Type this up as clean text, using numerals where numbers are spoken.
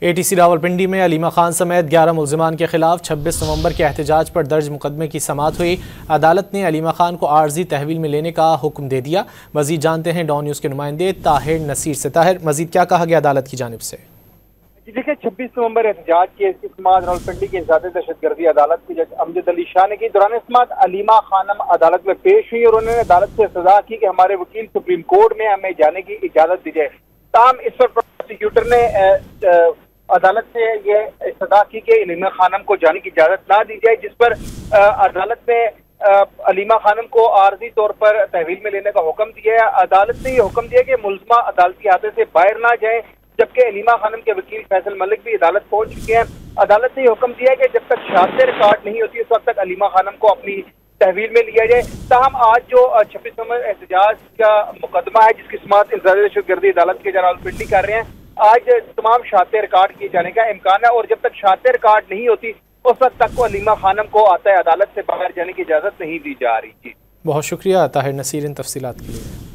ATC Rawalpindi में अलीमा खान समेत 11 मुल्जिमान के खिलाफ 26 नवंबर के एहतजाज पर दर्ज मुकदमे की समाअत हुई। अदालत ने अलीमा खान को आर्जी तहवील में लेने का हुक्म दे दिया। मजीद जानते हैं डॉन न्यूज़ के नुमाइंदे ताहिर नसीर से। ताहिर, मजीद क्या कहा गया अदालत की जानिब से? देखिए, 26 नवंबर एहतजाज केस की समाअत रावलपिंडी की ज़ाती दहशतगर्दी अदालत की जज अमजद अली शाह ने की। दौरान समाअत अलीमा खानम अदालत में पेश हुई और उन्होंने अदालत से सजा की कि हमारे वकील सुप्रीम कोर्ट में हमें जाने की इजाजत दी जाए। ताहम इस पर प्रोसिक्यूटर ने अदालत से ये सजा की कि अलीमा खानम को जाने की इजाजत ना दी जाए, जिस पर अदालत ने अलीमा खानम को आर्जी तौर पर तहवील में लेने का हुक्म दिया है। अदालत ने यह हुक्म दिया कि मुल्ज़मा अदालती अहाते से बाहर ना जाए, जबकि अलीमा खानम के वकील फैसल मलिक भी अदालत पहुंच चुके हैं। अदालत ने यह हुक्म दिया है कि जब तक शहादत रिकॉर्ड नहीं होती उस वक्त तक अलीमा खानम को अपनी तहवील में लिया जाए। ताहम आज जो 26 नवंबर एहतजाज का मुकदमा है, जिसकी समाअत इंसदाद दहशतगर्दी अदालत के रावलपिंडी कर रहे हैं, आज तमाम शहादतें रिकॉर्ड किए जाने का इम्कान है और जब तक शहादतें रिकॉर्ड नहीं होती उस वक्त तक को अलीमा खानम को आता है अदालत से बाहर जाने की इजाजत नहीं दी जा रही थी। बहुत शुक्रिया ताहिर नसीर इन तफसीलात के लिए।